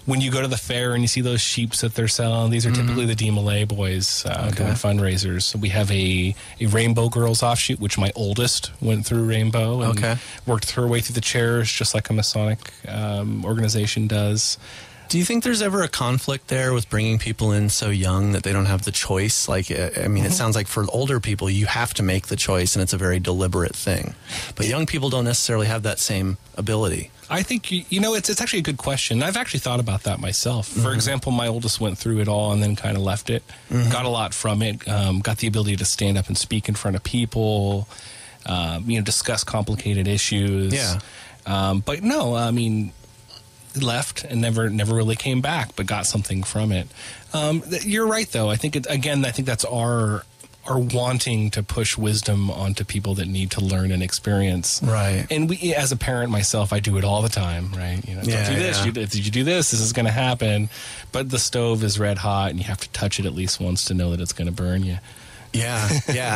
when you go to the fair and you see those sheeps that they're selling, these are typically the De Molay boys doing fundraisers. So we have a Rainbow Girls offshoot, which my oldest went through Rainbow and worked her way through the chairs just like a Masonic organization does. Do you think there's ever a conflict there with bringing people in so young that they don't have the choice? Like, I mean, it sounds like for older people, you have to make the choice, and it's a very deliberate thing. But young people don't necessarily have that same ability. I think, it's actually a good question. I've actually thought about that myself. For example, my oldest went through it all and then kind of left it. Got a lot from it. Got the ability to stand up and speak in front of people, discuss complicated issues. Yeah. But no, I mean, left and never really came back, but got something from it. You're right, though. I think that's our wanting to push wisdom onto people that need to learn and experience. Right. And we, as a parent myself, I do it all the time, right? Don't do this. If you do this, this is going to happen. But the stove is red hot, and you have to touch it at least once to know that it's going to burn you. Yeah,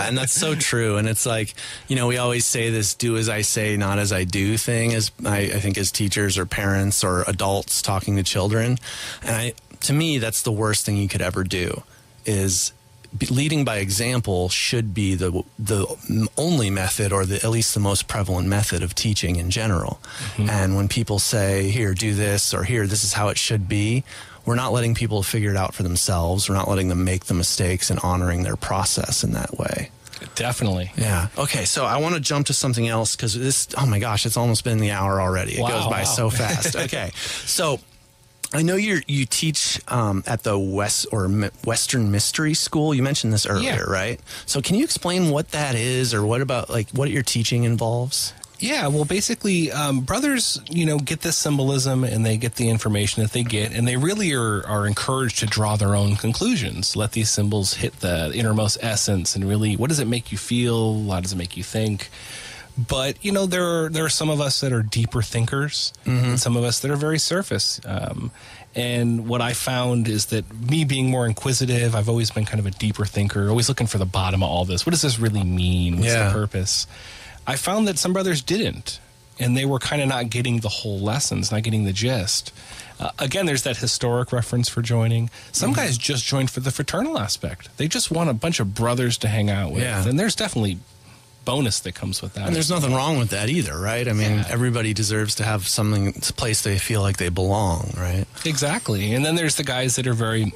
and that's so true. And it's like, we always say this do as I say, not as I do thing, as I think as teachers or parents or adults talking to children. And to me, that's the worst thing you could ever do, is leading by example should be the only method, or at least the most prevalent method of teaching in general. And when people say, here, do this, or here, this is how it should be, we're not letting people figure it out for themselves. We're not letting them make the mistakes and honoring their process in that way. Definitely. Yeah. Okay, so I want to jump to something else, because oh my gosh, it's almost been the hour already. It goes by so fast. Okay, so I know you teach at the Western Mystery School. You mentioned this earlier, right? So can you explain what that is, or what your teaching involves? Yeah, well, basically, brothers, get this symbolism and they get the information that they get, and they really are encouraged to draw their own conclusions. Let these symbols hit the innermost essence and really, what does it make you feel? How does it make you think? But, there are some of us that are deeper thinkers and some of us that are very surface. And what I found is that me being more inquisitive, I've always been kind of a deeper thinker, always looking for the bottom of all this. What does this really mean? What's the purpose? I found that some brothers didn't, and they were kind of not getting the whole lessons, not getting the gist. Again, there's that historic reference for joining. Some guys just joined for the fraternal aspect. They just want a bunch of brothers to hang out with. And there's definitely bonus that comes with that. And there's nothing wrong with that either, right? I mean, everybody deserves to have something, a place they feel like they belong, right? Exactly. And then there's the guys that are very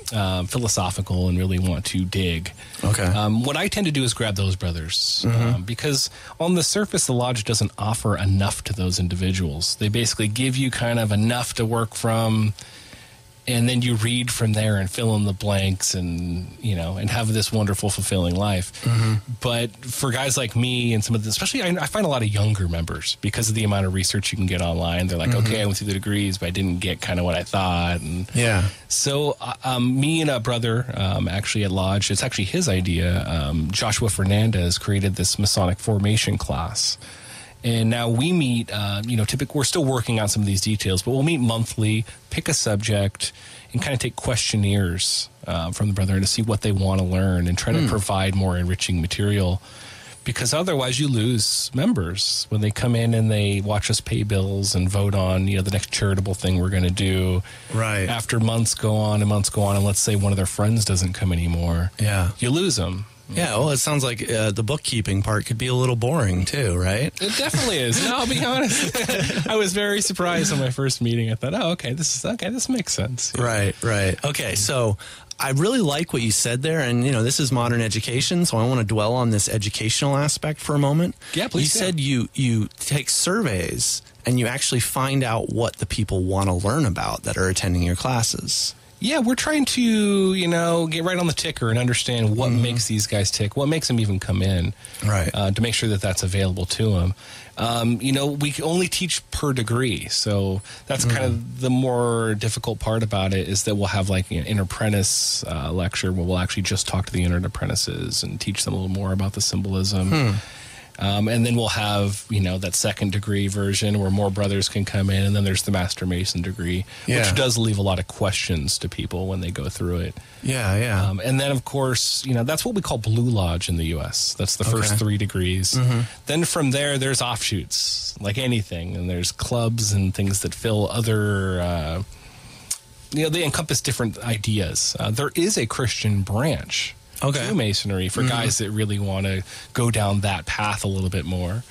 philosophical and really want to dig. Okay. What I tend to do is grab those brothers because on the surface, the lodge doesn't offer enough to those individuals. They basically give you kind of enough to work from, and then you read from there and fill in the blanks and, and have this wonderful, fulfilling life. But for guys like me and some of the, especially I find a lot of younger members because of the amount of research you can get online. They're like, okay, I went through the degrees, but I didn't get kind of what I thought. And so me and a brother actually at Lodge, it's actually his idea, Joshua Fernandez created this Masonic formation class. And now we meet, typically we're still working on some of these details, but we'll meet monthly, pick a subject, and kind of take questionnaires from the brethren to see what they want to learn and try to provide more enriching material. Because otherwise you lose members when they come in and they watch us pay bills and vote on, the next charitable thing we're going to do. Right. After months go on, and let's say one of their friends doesn't come anymore. Yeah. You lose them. Yeah, well, it sounds like the bookkeeping part could be a little boring too, right? It definitely is. No, I'll be honest. I was very surprised on my first meeting. I thought, this makes sense. Right. Okay, so I really like what you said there, and this is modern education, so I want to dwell on this educational aspect for a moment. Yeah, please. You said you take surveys and you actually find out what the people want to learn about that are attending your classes. Yeah, we're trying to, get right on the ticker and understand what makes these guys tick, what makes them even come in, right? To make sure that that's available to them. We only teach per degree, so that's kind of the more difficult part about it is that we'll have like an inter-apprentice lecture where we'll actually just talk to the inter-apprentices and teach them a little more about the symbolism. And then we'll have, that second degree version where more brothers can come in. And then there's the Master Mason degree, which does leave a lot of questions to people when they go through it. Yeah. And then, of course, that's what we call Blue Lodge in the U.S. That's the first 3 degrees. Then from there, there's offshoots, like anything. And there's clubs and things that fill other, they encompass different ideas. There is a Christian branch. To Masonry for guys that really want to go down that path a little bit more.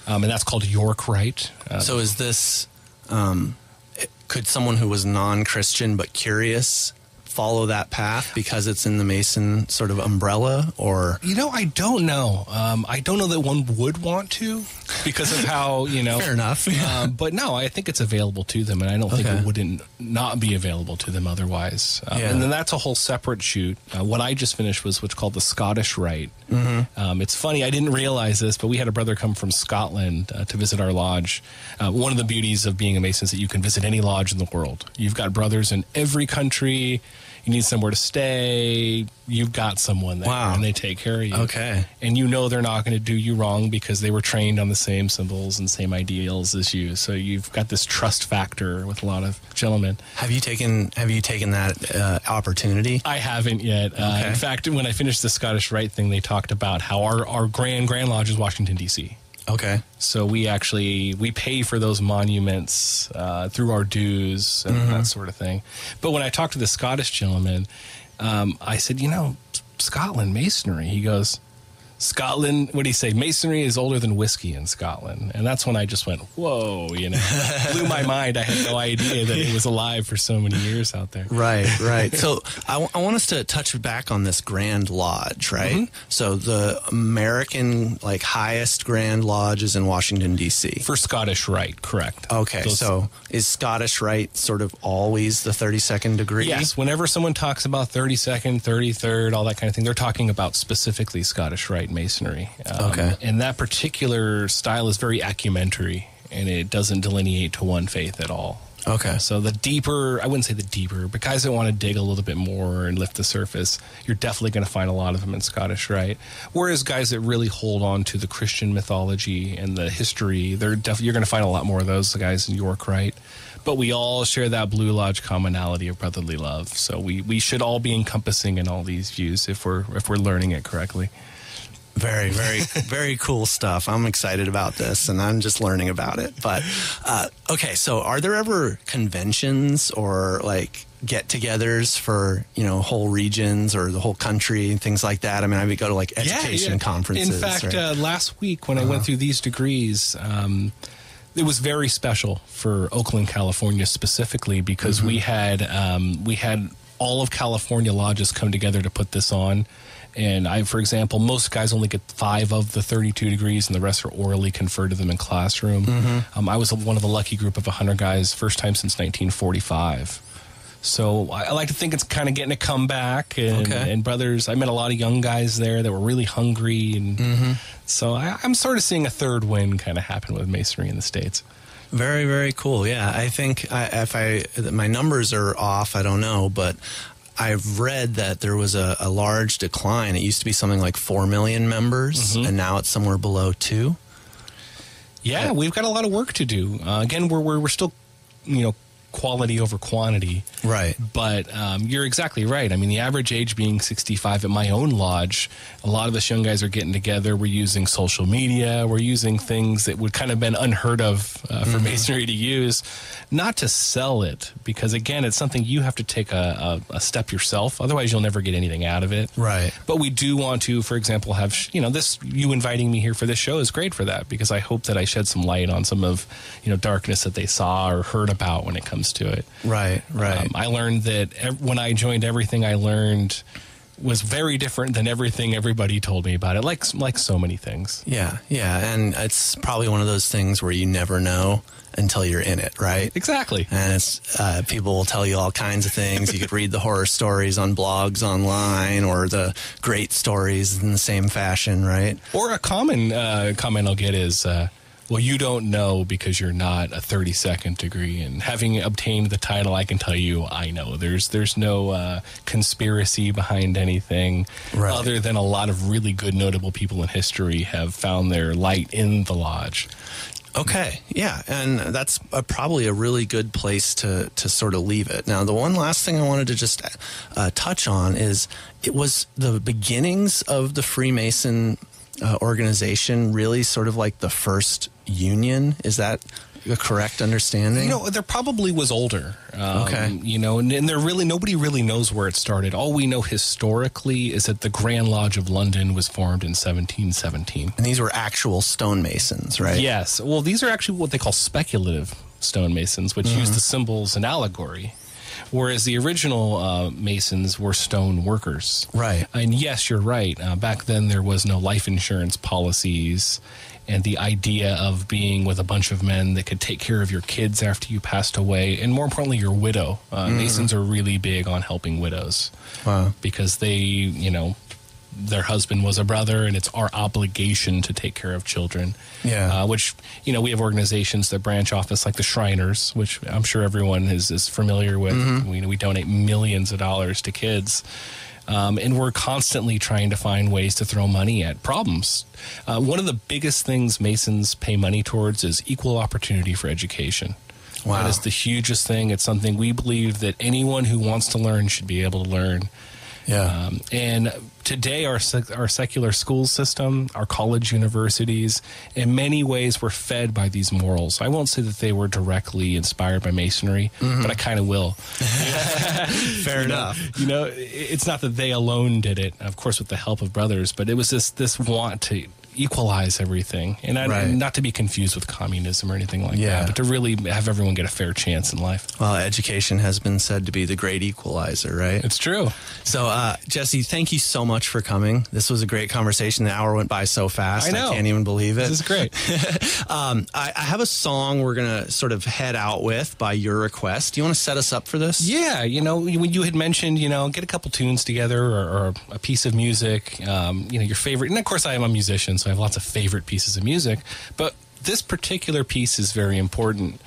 And that's called York Rite. So is this, could someone who was non-Christian but curious follow that path because it's in the Mason sort of umbrella, or? I don't know. I don't know that one would want to because of how, Fair enough. But no, I think it's available to them, and I don't think it wouldn't not be available to them otherwise. And then that's a whole separate shoot. What I just finished was what's called the Scottish Rite. It's funny, I didn't realize this, but we had a brother come from Scotland to visit our lodge. One of the beauties of being a Mason is that you can visit any lodge in the world. You've got brothers in every country. You need somewhere to stay, you've got someone there, and they take care of you. Okay. And they're not going to do you wrong because they were trained on the same symbols and same ideals as you. So you've got this trust factor with a lot of gentlemen. Have you taken that opportunity? I haven't yet. In fact, when I finished the Scottish Rite thing, they talked about how our Grand Lodge is Washington, D.C. Okay. So we pay for those monuments through our dues and that sort of thing. But when I talked to the Scottish gentleman, I said, Scotland, Masonry. He goes, Scotland, what do you say? Masonry is older than whiskey in Scotland. And that's when I just went, whoa, blew my mind. I had no idea that it was alive for so many years out there. Right. So I want us to touch back on this Grand Lodge, right? So the American, highest Grand Lodge is in Washington, D.C. For Scottish Rite, correct. Okay, so is Scottish Rite sort of always the 32nd degree? Yes, whenever someone talks about 32nd, 33rd, all that kind of thing, they're talking about specifically Scottish Rite. Rite Masonry. Okay. And that particular style is very ecumentary, and it doesn't delineate to one faith at all. Okay. So the deeper, I wouldn't say the deeper, but guys that want to dig a little bit more and lift the surface, you're definitely going to find a lot of them in Scottish Rite. Whereas guys that really hold on to the Christian mythology and the history, you're going to find a lot more of those guys in York Rite. But we all share that Blue Lodge commonality of brotherly love. So we should all be encompassing in all these views if we're learning it correctly. Very, very, very cool stuff. I'm excited about this, and I'm just learning about it. But, okay, so are there ever conventions or, like, get-togethers for, whole regions or the whole country and things like that? I mean, I would go to, like, education conferences. In fact, right? Last week when I went through these degrees, it was very special for Oakland, California specifically, because we had all of California lodges come together to put this on. And for example, most guys only get 5 of the 32 degrees, and the rest are orally conferred to them in classroom. I was one of a lucky group of 100 guys, first time since 1945. So I like to think it's kind of getting a comeback. And brothers, I met a lot of young guys there that were really hungry. And so I'm sort of seeing a third wind kind of happen with Masonry in the States. Very, very cool. Yeah, I think if my numbers are off, I don't know, but I've read that there was a large decline. It used to be something like 4 million members, and now it's somewhere below 2. Yeah, we've got a lot of work to do. Again, we're still, quality over quantity. Right. But you're exactly right. I mean, the average age being 65 at my own lodge, a lot of us young guys are getting together. We're using social media. We're using things that would kind of been unheard of for Masonry to use, not to sell it, because, again, it's something you have to take a step yourself. Otherwise, you'll never get anything out of it. Right. But we do want to, for example, have, you inviting me here for this show is great for that, because I hope that I shed some light on some of, darkness that they saw or heard about when it comes to it. Right. I learned that when I joined, everything I learned was very different than everything everybody told me about it, like so many things. Yeah, and it's probably one of those things where you never know until you're in it, right? Exactly. And it's people will tell you all kinds of things. You could read the horror stories on blogs online, or the great stories in the same fashion, right? Or a common comment I'll get is, well, you don't know because you're not a 32nd degree. And having obtained the title, I can tell you, I know. There's no conspiracy behind anything, other than a lot of really good, notable people in history have found their light in the lodge. Okay, yeah, and that's probably a really good place to sort of leave it. Now, the one last thing I wanted to just touch on is it was the beginnings of the Freemason organization, really sort of like the first union. Is that a correct understanding? There probably was older. Okay. And there really, nobody really knows where it started. All we know historically is that the Grand Lodge of London was formed in 1717. And these were actual stonemasons, right? Yes. Well, these are actually what they call speculative stonemasons, which use the symbols and allegory. Whereas the original Masons were stone workers. Right. And yes, you're right. Back then there was no life insurance policies, and the idea of being with a bunch of men that could take care of your kids after you passed away, and more importantly, your widow. Masons are really big on helping widows. Wow. Because they, their husband was a brother, and it's our obligation to take care of children. Yeah. Which, we have organizations that branch off us, like the Shriners, which I'm sure everyone is familiar with. We donate millions of dollars to kids. And we're constantly trying to find ways to throw money at problems. One of the biggest things Masons pay money towards is equal opportunity for education. Wow. That is the hugest thing. It's something we believe that anyone who wants to learn should be able to learn. Yeah. And today, our secular school system, our college universities, in many ways were fed by these morals. I won't say that they were directly inspired by Masonry, but I kind of will. Fair enough. It's not that they alone did it, of course, with the help of brothers, but it was this want to equalize everything. And not to be confused with communism or anything like that, but to really have everyone get a fair chance in life. Well, education has been said to be the great equalizer, right? It's true. So, Jesse, thank you so much for coming. This was a great conversation. The hour went by so fast. I know. I can't even believe it. This is great. I have a song we're going to sort of head out with by your request. Do you want to set us up for this? Yeah, when you had mentioned, get a couple tunes together or a piece of music, your favorite. And of course, I am a musician, so I have lots of favorite pieces of music. But this particular piece is very important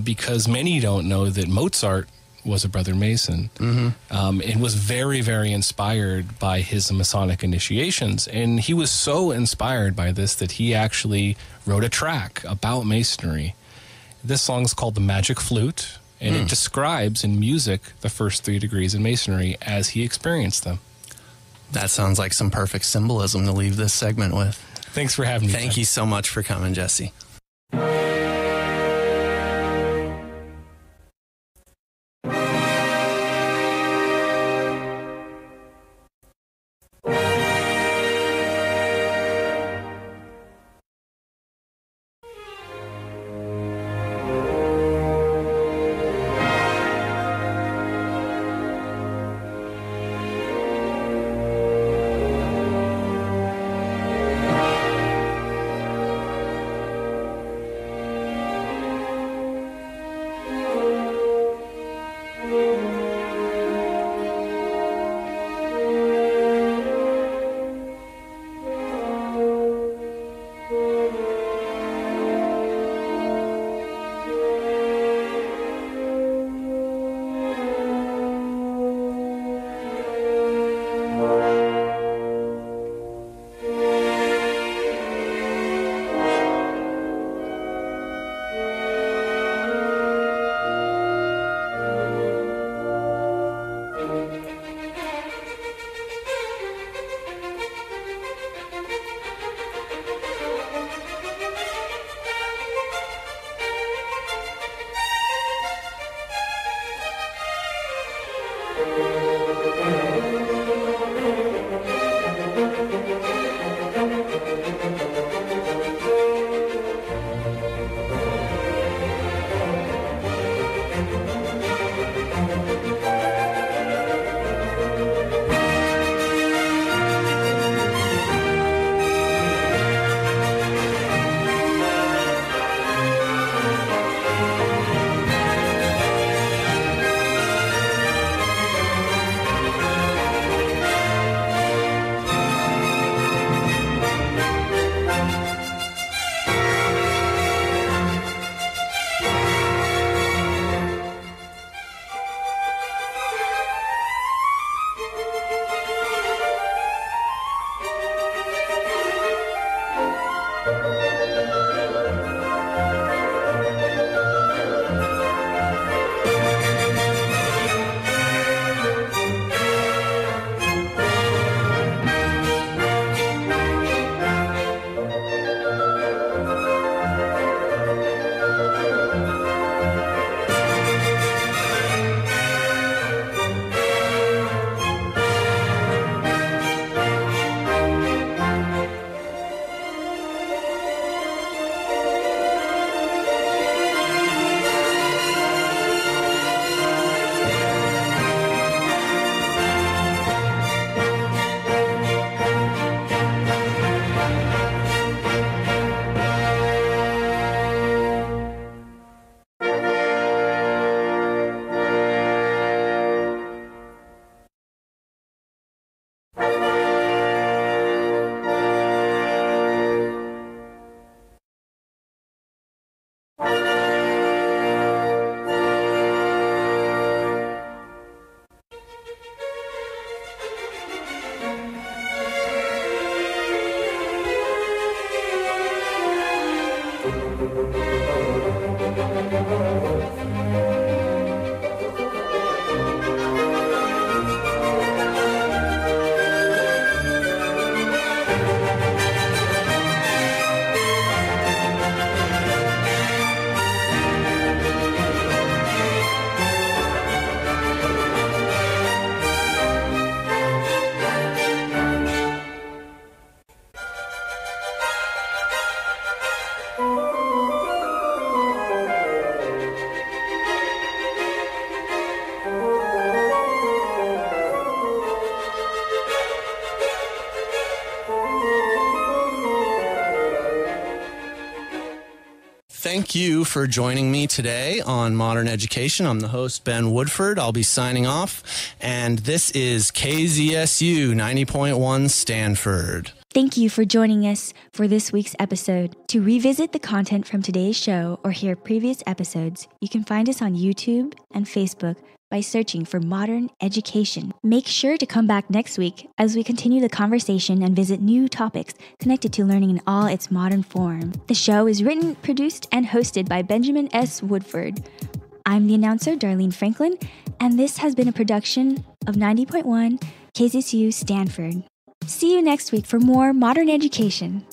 because many don't know that Mozart was a brother Mason and was very, very inspired by his Masonic initiations. And he was so inspired by this that he actually wrote a track about Masonry. This song is called The Magic Flute, and it describes in music the first 3 degrees in Masonry as he experienced them. That sounds like some perfect symbolism to leave this segment with. Thanks for having me. Thank you so much for coming, Jesse. thank you for joining me today on Modern Education. I'm the host, Ben Woodford. I'll be signing off, and this is KZSU 90.1 Stanford. Thank you for joining us for this week's episode. To revisit the content from today's show or hear previous episodes, you can find us on YouTube and Facebook by searching for Modern Education. Make sure to come back next week as we continue the conversation and visit new topics connected to learning in all its modern form. The show is written, produced, and hosted by Benjamin S. Woodford. I'm the announcer, Darlene Franklin, and this has been a production of 90.1 KZSU Stanford. See you next week for more Modern Education.